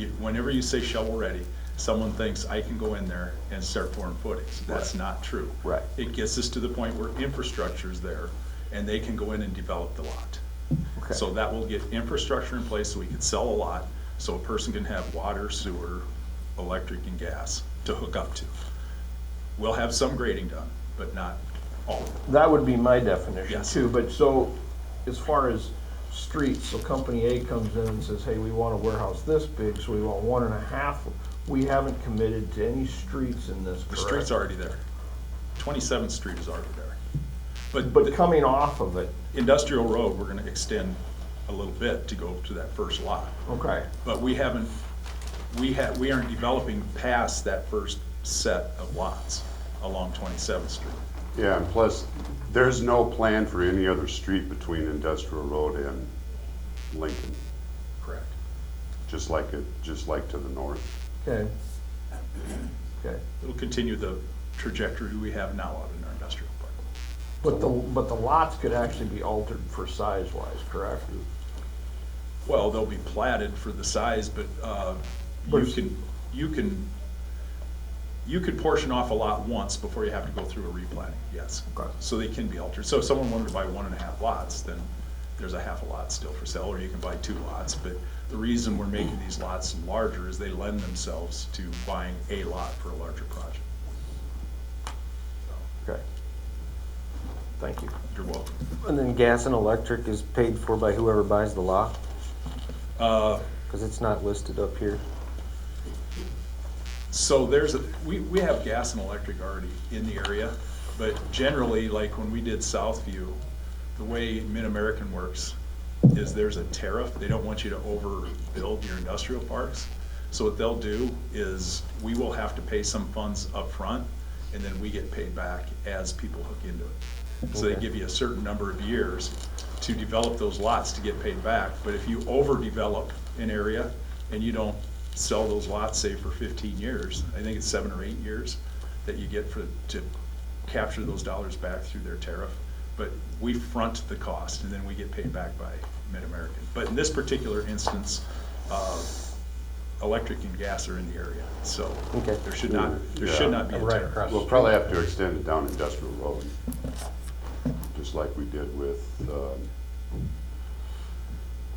whenever you say shovel ready, someone thinks I can go in there and start pouring footings. That's not true. Right. It gets us to the point where infrastructure is there and they can go in and develop the lot. Okay. So that will get infrastructure in place so we can sell a lot, so a person can have water, sewer, electric, and gas to hook up to. We'll have some grading done, but not all. That would be my definition Yes. too, but so, as far as streets, so company A comes in and says, hey, we want a warehouse this big, so we want 1.5. We haven't committed to any streets in this, The correct? street's already there. 27th Street is already there. But But coming off of it, Industrial Road, we're gonna extend a little bit to go to that first lot. okay, But we aren't developing past that first set of lots along 27th Street. Yeah, and plus, there's no plan for any other street between Industrial Road and Lincoln, Correct. just like to the north. okay. Okay, It'll continue the trajectory we have now out in our industrial park. but the lots could actually be altered for size-wise, correct? Well, they'll be platted for the size, but you could portion off a lot once before you have to go through a replatting, yes. Okay. So they can be altered. So if someone wanted to buy 1.5 lots, then there's a half a lot still for sale, or you can buy 2 lots. But the reason we're making these lots larger is they lend themselves to buying a lot for a larger project. Okay. Thank you. You're welcome. And then gas and electric is paid for by whoever buys the lot? Because it's not listed up here. So we have gas and electric already in the area, but generally, like when we did Southview, the way Mid-American works is there's a tariff. They don't want you to overbuild your industrial parks. So what they'll do is we will have to pay some funds up front, and then we get paid back as people hook into it. So they Okay. give you a certain number of years to develop those lots to get paid back. But if you overdevelop an area and you don't sell those lots, say for 15 years, I think it's 7 or 8 years that you get to capture those dollars back through their tariff. But we front the cost and then we get paid back by Mid-American. But in this particular instance, electric and gas are in the area, so Okay. there should not be a Right tariff. across. We'll probably have to extend it down Industrial Road, just like we did with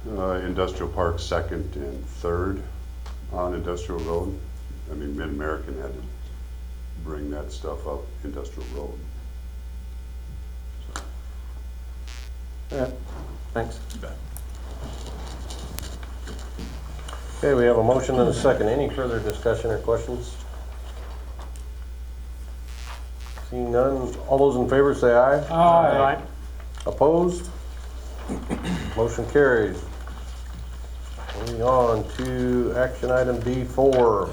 Industrial Park 2nd and 3rd on Industrial Road. I mean, Mid-American had to bring that stuff up Industrial Road. Yeah, thanks. You bet. Okay, we have a motion and a second. Any further discussion or questions? Seeing none, all those in favor say aye. Aye. Opposed? Motion carries. Moving on to action item D4,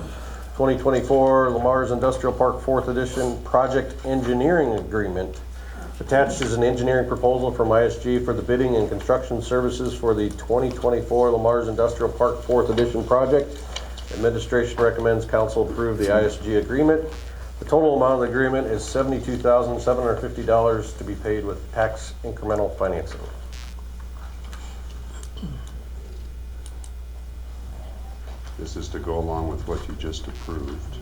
2024 Lamar's Industrial Park 4th Edition Project Engineering Agreement. Attached is an engineering proposal from ISG for the bidding and construction services for the 2024 Lamar's Industrial Park 4th Edition project. Administration recommends council approve the ISG agreement. The total amount of the agreement is $72,750 to be paid with tax incremental financing. This is to go along with what you just approved.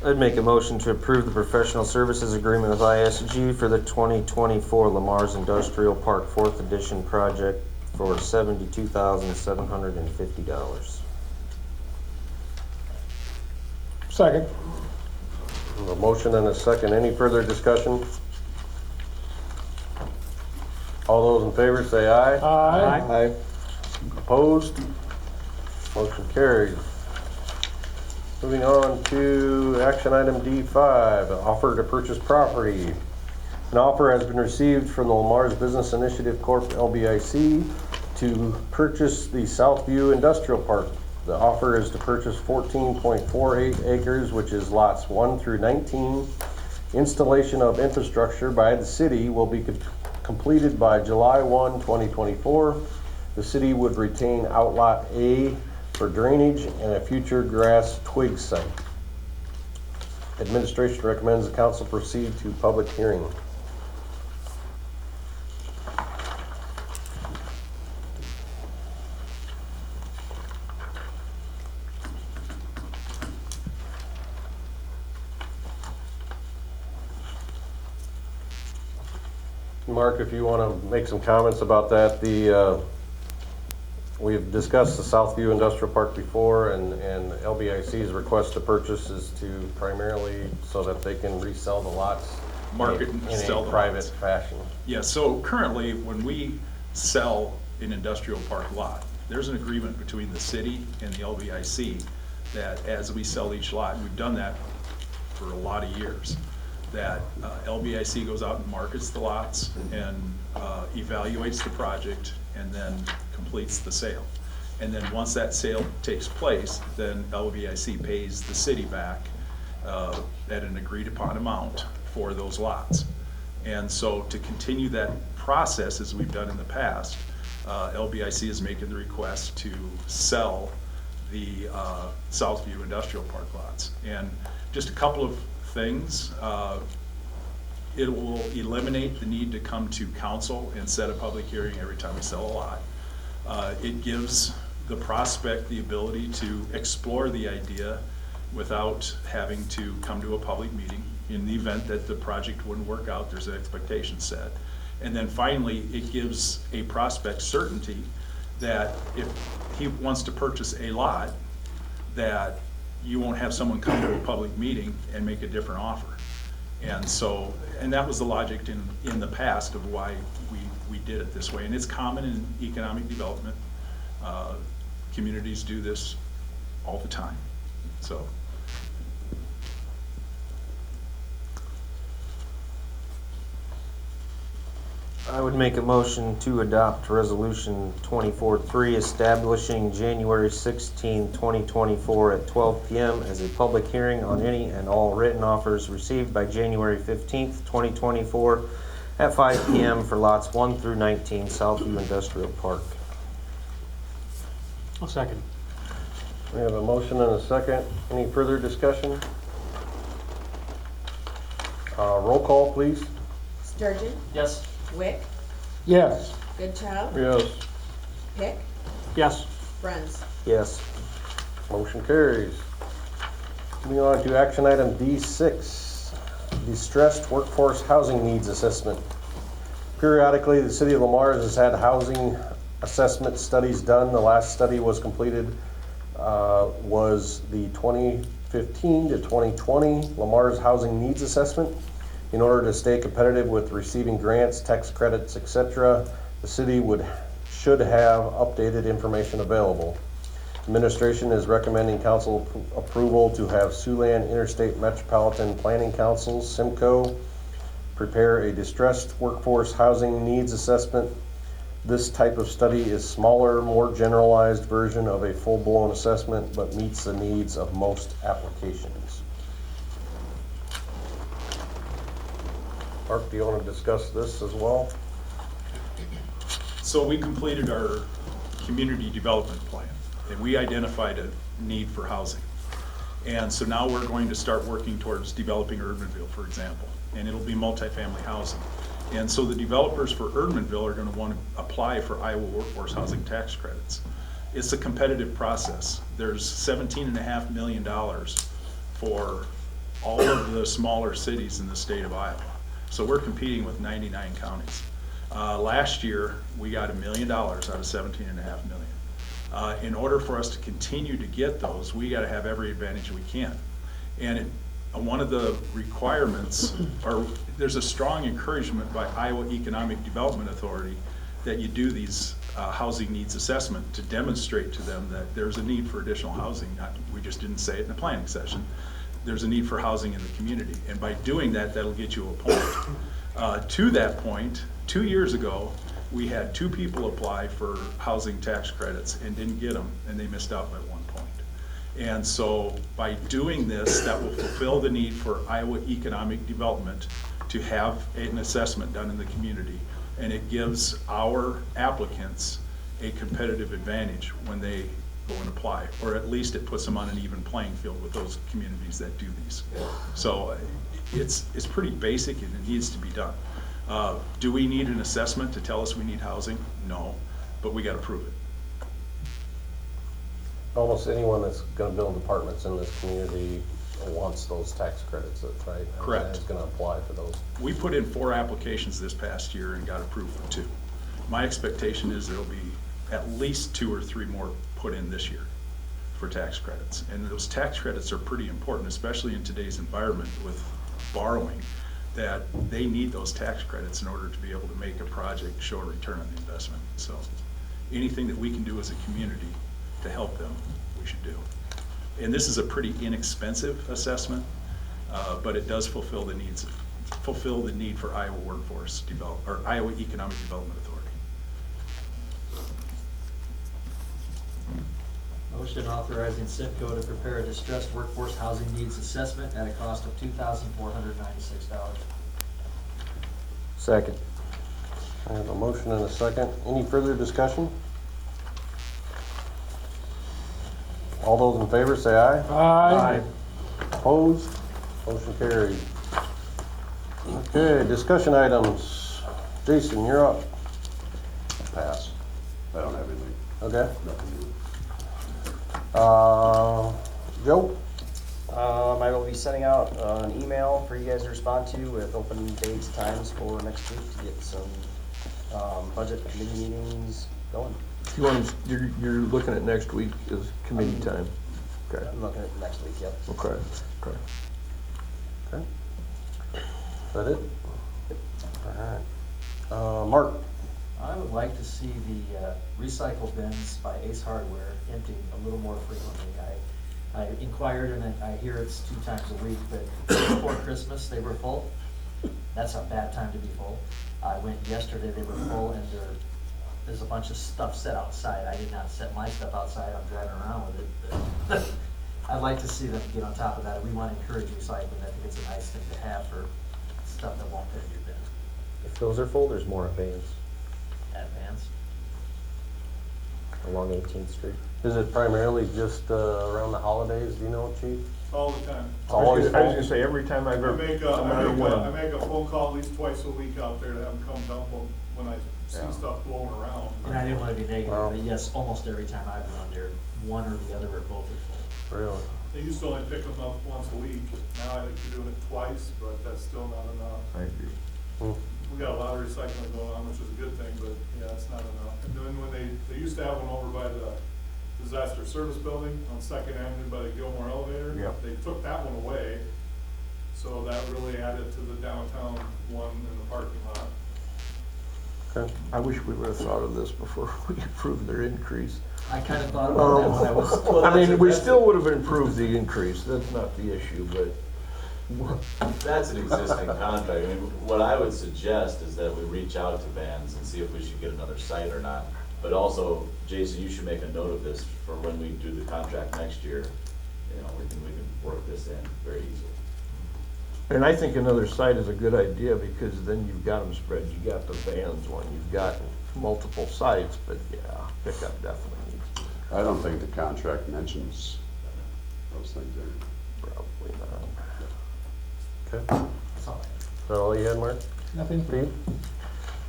I'd make a motion to approve the professional services agreement with ISG for the 2024 Lamar's Industrial Park 4th Edition project for $72,750. Second. A motion and a second. Any further discussion? All those in favor say aye. Aye. Aye. Opposed? Motion carries. Moving on to action item D5, an offer to purchase property. An offer has been received from the Lamar's Business Initiative Corp. LBIC to purchase the Southview Industrial Park. The offer is to purchase 14.48 acres, which is lots 1 through 19. Installation of infrastructure by the city will be completed by July 1, 2024. The city would retain Outlot A for drainage and a future grass twig site. Administration recommends the council proceed to public hearing. Mark, if you want to make some comments about that, we've discussed the Southview Industrial Park before, and LBIC's request to purchase is to primarily so that they can resell the lots. Market and in sell a the private lots. fashion. Yeah, so currently, when we sell an industrial park lot, there's an agreement between the city and the LBIC that as we sell each lot, and we've done that for a lot of years, that LBIC goes out and markets the lots and evaluates the project and then completes the sale. And then once that sale takes place, then LBIC pays the city back at an agreed upon amount for those lots. And so to continue that process as we've done in the past, LBIC is making the request to sell the Southview Industrial Park lots. And just a couple of things. It will eliminate the need to come to council and set a public hearing every time we sell a lot. It gives the prospect the ability to explore the idea without having to come to a public meeting. In the event that the project wouldn't work out, there's an expectation set. And then finally, it gives a prospect certainty that if he wants to purchase a lot, that you won't have someone come to a public meeting and make a different offer. And so, and that was the logic in the past of why we did it this way. And it's common in economic development. Communities do this all the time, so. I would make a motion to adopt Resolution 24-3 establishing January 16, 2024 at 12 p.m. as a public hearing on any and all written offers received by January 15, 2024 at 5 p.m. for lots 1 through 19, Southview Industrial Park. I'll second. We have a motion and a second. Any further discussion? Roll call, please. Sturgeon, Yes. Wick, Yes. Goodchild, Yes. Pick, Yes. Bruns. Yes. Motion carries. Moving on to action item D6, distressed workforce housing needs assessment. Periodically, the city of Lamar has had housing assessment studies done. The last study was completed, was the 2015 to 2020 Lamar's housing needs assessment. In order to stay competitive with receiving grants, tax credits, etc., the city should have updated information available. Administration is recommending council approval to have Siouxland Interstate Metropolitan Planning Council, SIMCO, prepare a distressed workforce housing needs assessment. This type of study is smaller, more generalized version of a full-blown assessment, but meets the needs of most applications. Mark, do you want to discuss this as well? So we completed our community development plan, and we identified a need for housing. And so now we're going to start working towards developing Erdmanville, for example, and it'll be multifamily housing. And so the developers for Erdmanville are going to want to apply for Iowa workforce housing tax credits. It's a competitive process. There's $17.5 million for all of the smaller cities in the state of Iowa. So we're competing with 99 counties. Last year, we got $1 million out of $17.5 million. In order for us to continue to get those, we got to have every advantage we can. And one of the requirements, or there's a strong encouragement by Iowa Economic Development Authority that you do these housing needs assessment to demonstrate to them that there's a need for additional housing. We just didn't say it in the planning session. There's a need for housing in the community. And by doing that, that'll get you a point. To that point, 2 years ago, we had 2 people apply for housing tax credits and didn't get them, and they missed out by 1 point. And so by doing this, that will fulfill the need for Iowa Economic Development to have an assessment done in the community. And it gives our applicants a competitive advantage when they go and apply, or at least it puts them on an even playing field with those communities that do these. So it's pretty basic and it needs to be done. Do we need an assessment to tell us we need housing? No, but we got to prove it. Almost anyone that's going to build apartments in this community wants those tax credits, that's right? Correct. It's gonna apply for those. We put in 4 applications this past year and got approved for 2. My expectation is there'll be at least 2 or 3 more put in this year for tax credits. And those tax credits are pretty important, especially in today's environment with borrowing, that they need those tax credits in order to be able to make a project show a return on the investment. So anything that we can do as a community to help them, we should do. And this is a pretty inexpensive assessment, but it does fulfill the need for Iowa workforce or Iowa Economic Development Authority. Motion authorizing Simco to prepare a distressed workforce housing needs assessment at a cost of $2,496. Second. I have a motion and a second. Any further discussion? All those in favor say aye. Aye. Opposed? Motion carried. Okay, discussion items. Jason, you're up. Pass. I don't have anything, Okay. nothing new. Joe? I will be sending out an email for you guys to respond to with open dates, times for next week to get some budget committee meetings going. You're looking at next week as committee time. Okay, I'm looking at next week, yep. okay, okay. Okay. Is that it? All right. Mark? I would like to see the recycle bins by Ace Hardware emptied a little more frequently. I inquired and I hear it's 2 times a week, but before Christmas, they were full. That's a bad time to be full. I went yesterday, they were full, and there's a bunch of stuff set outside. I did not set my stuff outside, I'm driving around with it. I'd like to see them get on top of that. We want to encourage recycling. I think it's a nice thing to have for stuff that won't fit in your bin. If those are full, there's more at Vans Advance. along 18th Street. Is it primarily just around the holidays, do you know, Chief? All the time. It's always I was gonna full? say, every time I've I ever, make no matter I when. make a phone call at least twice a week out there to have them come dump them when I see Yeah. stuff blowing around. And I didn't want to be negative, Wow. but yes, almost every time I've gone there, one or the other or both are full. Really? They used to only pick them up once a week. Now I think they're doing it twice, but that's still not enough. I agree. Hmm. We got a lot of recycling going on, which is a good thing, but yeah, it's not enough. And then when they used to have one over by the disaster service building on Second Avenue by the Gilmore elevator. Yep. They took that one away, so that really added to the downtown one in the parking lot. Okay. I wish we would've thought of this before we approved their increase. I kind of thought about that when I was. I mean, we still would've improved the increase, that's not the issue, but That's an existing contract. I mean, what I would suggest is that we reach out to Vans and see if we should get another site or not. But also, Jason, you should make a note of this for when we do the contract next year. You know, we can work this in very easily. And I think another site is a good idea, because then you've got them spread, you got the Vans one, you've got multiple sites, but yeah, pickup definitely needs, I don't think the contract mentions those things in it. probably not. Okay. That's all I have. Is that all you had, Mark? Nothing. Pete?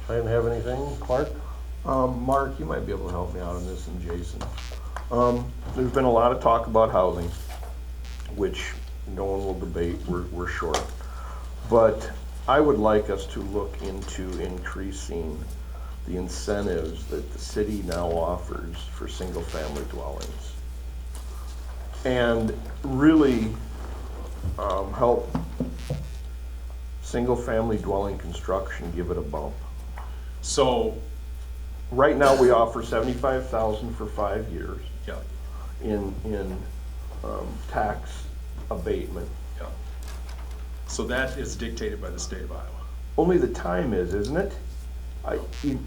I didn't have anything. Clark? Mark, you might be able to help me out on this, and Jason. There's been a lot of talk about housing, which no one will debate, we're short. But I would like us to look into increasing the incentives that the city now offers for single-family dwellings. And really, help single-family dwelling construction give it a bump. So, Right now, we offer $75,000 for 5 years yeah, in tax abatement. yeah. So that is dictated by the state of Iowa. Only the time is, isn't it?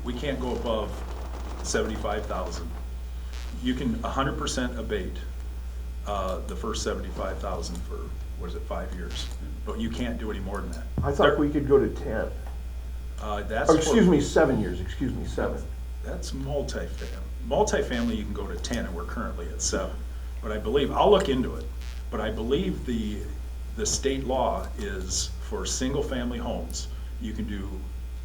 We can't go above 75,000. You can 100% abate the first 75,000 for, what is it, 5 years? But you can't do any more than that. I thought we could go to 10. That's Or, for- excuse me, 7 years, 7. That's multifamily. Multifamily, you can go to 10, and we're currently at 7. But I believe, I'll look into it, but I believe the state law is for single-family homes, you can do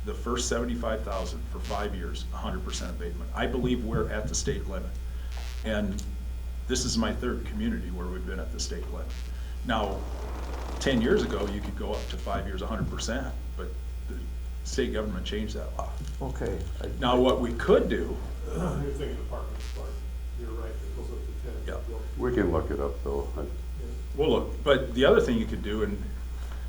the first 75,000 for 5 years, 100% abatement. I believe we're at the state limit. And this is my 3rd community where we've been at the state limit. Now, 10 years ago, you could go up to 5 years, 100%, but the state government changed that law. Okay. Now, what we could do, You're thinking apartments, Bart. You're right, it goes up to 10. Yeah. We can look it up, though. well, look, but the other thing you could do, and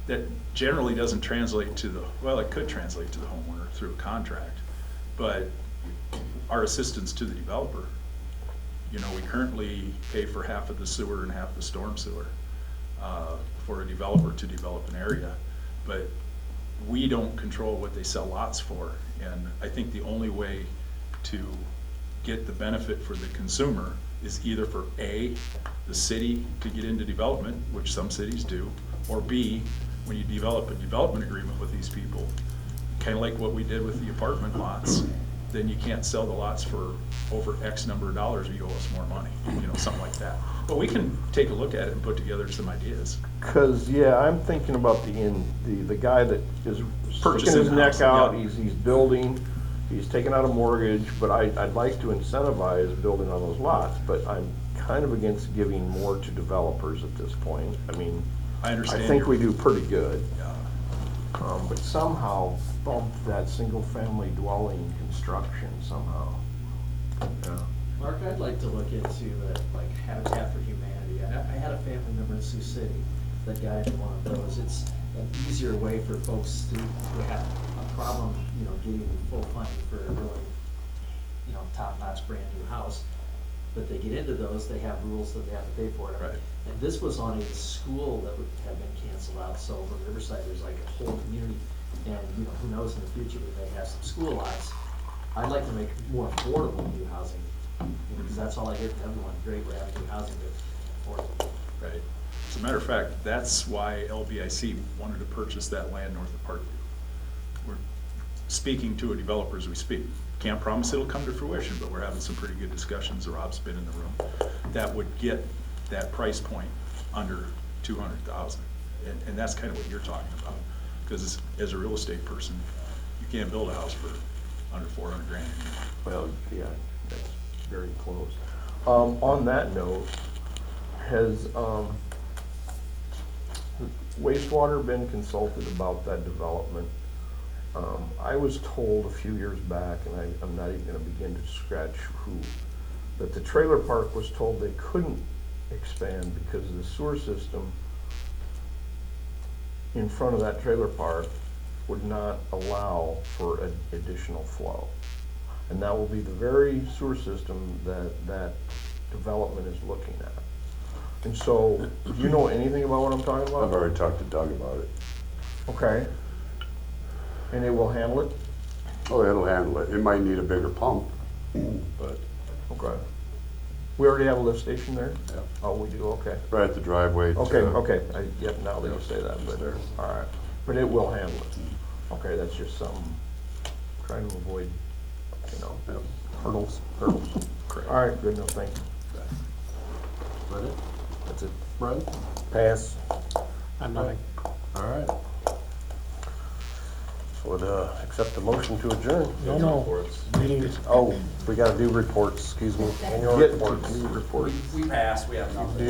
that generally doesn't translate to the, well, it could translate to the homeowner through a contract, but our assistance to the developer. You know, we currently pay for half of the sewer and half the storm sewer for a developer to develop an area, but we don't control what they sell lots for. And I think the only way to get the benefit for the consumer is either for A, the city to get into development, which some cities do, or B, when you develop a development agreement with these people, kind of like what we did with the apartment lots, then you can't sell the lots for over X number of dollars, or you owe us more money, you know, something like that. But we can take a look at it and put together some ideas. Cause yeah, I'm thinking about the guy that is sticking Purchasing his the neck house, out, yeah. he's building, he's taking out a mortgage, but I'd like to incentivize building on those lots, but I'm kind of against giving more to developers at this point. I mean, I understand. I think your- we do pretty good, Yeah. but somehow bump that single-family dwelling construction somehow. Yeah. Mark, I'd like to look into like Habitat for Humanity. I had a family member in Sioux City that got into one of those. It's an easier way for folks who have a problem, you know, getting full funding for a really, you know, top-notch brand new house. But they get into those, they have rules that they have to pay for it. Right. And this was on a school that would have been canceled out, so over Riverside, there's like a whole community. And, you know, who knows in the future, we may have some school lots. I'd like to make more affordable new housing, you know, because that's all I hear from everyone, great, we're having new housing, but affordable. Right. As a matter of fact, that's why LBIC wanted to purchase that land north of Parkview. We're speaking to a developer as we speak. Can't promise it'll come to fruition, but we're having some pretty good discussions. Rob's been in the room. That would get that price point under 200,000. And that's kind of what you're talking about. Because as a real estate person, you can't build a house for under 400 grand. Well, yeah, that's very close. On that note, has wastewater been consulted about that development? I was told a few years back, and I'm not even gonna begin to scratch who, that the trailer park was told they couldn't expand because the sewer system in front of that trailer park would not allow for additional flow. And that will be the very sewer system that development is looking at. And so, do you know anything about what I'm talking about? I've already talked to Doug about it. Okay. And it will handle it? Oh, it'll handle it. It might need a bigger pump, but Okay. We already have a lift station there? yeah, Oh, we do, okay. right at the driveway. Okay, okay, yep, now that you say that, but, There. all right. But it will handle it. Okay, that's just something, trying to avoid, you know, Yep. hurdles. Correct. All right, good enough, thank you. Is that it? That's it. Brian? Pass. I'm not. All right. Would accept the motion to adjourn. No. Meeting is. Oh, we gotta do reports, excuse me. Annual Get reports. to the report. We passed, we have nothing.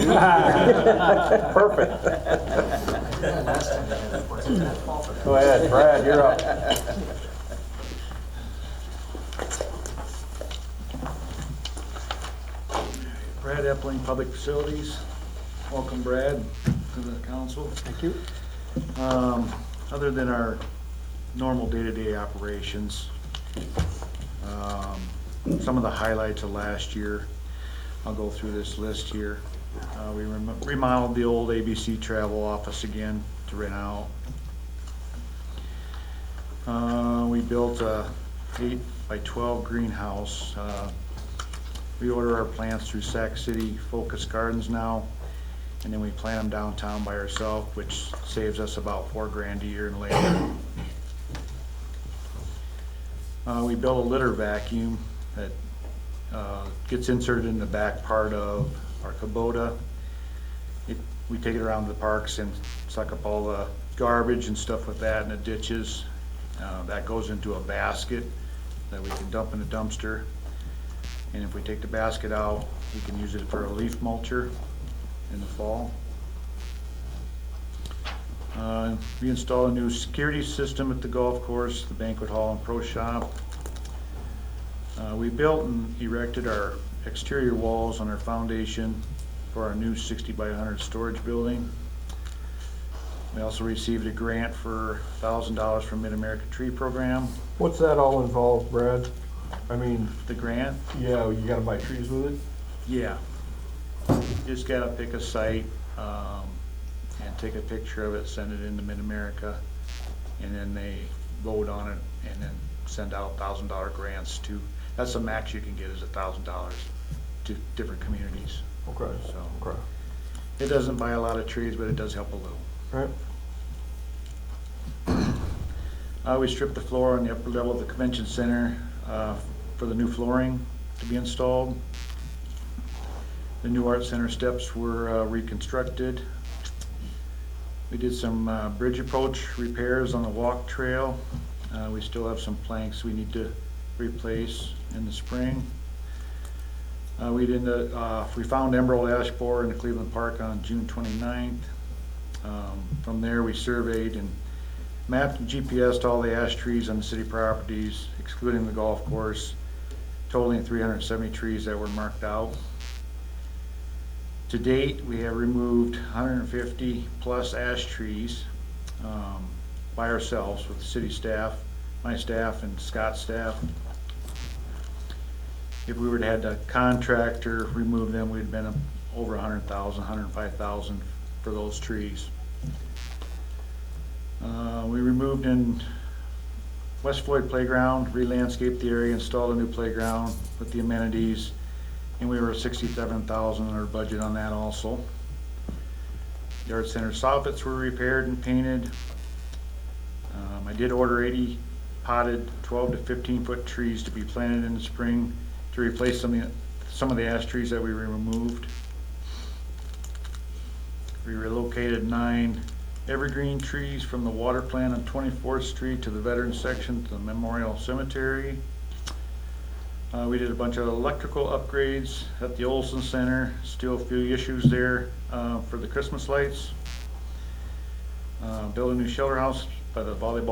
Perfect. Last time I had reports, I had to fall for that. Go ahead, Brad, you're up. Brad Epling, Public Facilities. Welcome, Brad, to the council. Thank you. Other than our normal day-to-day operations, some of the highlights of last year, I'll go through this list here. We remodeled the old ABC travel office again to rent out. We built a 8x12 greenhouse. We order our plants through Sac City Focus Gardens now, and then we plant them downtown by ourselves, which saves us about $4,000 a year in labor. We built a litter vacuum that gets inserted in the back part of our Kubota. We take it around the parks and suck up all the garbage and stuff with that in the ditches. That goes into a basket that we can dump in the dumpster. And if we take the basket out, we can use it for a leaf mulcher in the fall. We installed a new security system at the golf course, the banquet hall and pro shop. We built and erected our exterior walls on our foundation for our new 60 by 100 storage building. We also received a grant for $1,000 from Mid-America Tree Program. What's that all involved, Brad? I mean, The grant, yeah, you gotta buy trees with it? yeah. Just gotta pick a site, and take a picture of it, send it into Mid-America, and then they vote on it, and then send out $1,000 grants to, that's the max you can get, is $1,000 to different communities. Okay, So, okay. it doesn't buy a lot of trees, but it does help a little. Right. We stripped the floor on the upper level of the convention center for the new flooring to be installed. The new art center steps were reconstructed. We did some bridge approach repairs on the walk trail. We still have some planks we need to replace in the spring. We found emerald ash borer in the Cleveland Park on June 29th. From there, we surveyed and mapped and GPSed all the ash trees on the city properties, excluding the golf course, totaling 370 trees that were marked out. To date, we have removed 150 plus ash trees by ourselves with the city staff, my staff and Scott's staff. If we were to have a contractor remove them, we'd been over 100,000, 105,000 for those trees. We removed in West Floyd Playground, re-landscaped the area, installed a new playground with the amenities, and we were 67,000 in our budget on that also. The Art Center soffits were repaired and painted. I did order 80 potted 12 to 15 foot trees to be planted in the spring to replace some of the ash trees that we removed. We relocated 9 evergreen trees from the water plant on 24th Street to the Veterans section to the Memorial Cemetery. We did a bunch of electrical upgrades at the Olson Center. Still a few issues there for the Christmas lights. Built a new shelter house by the volleyball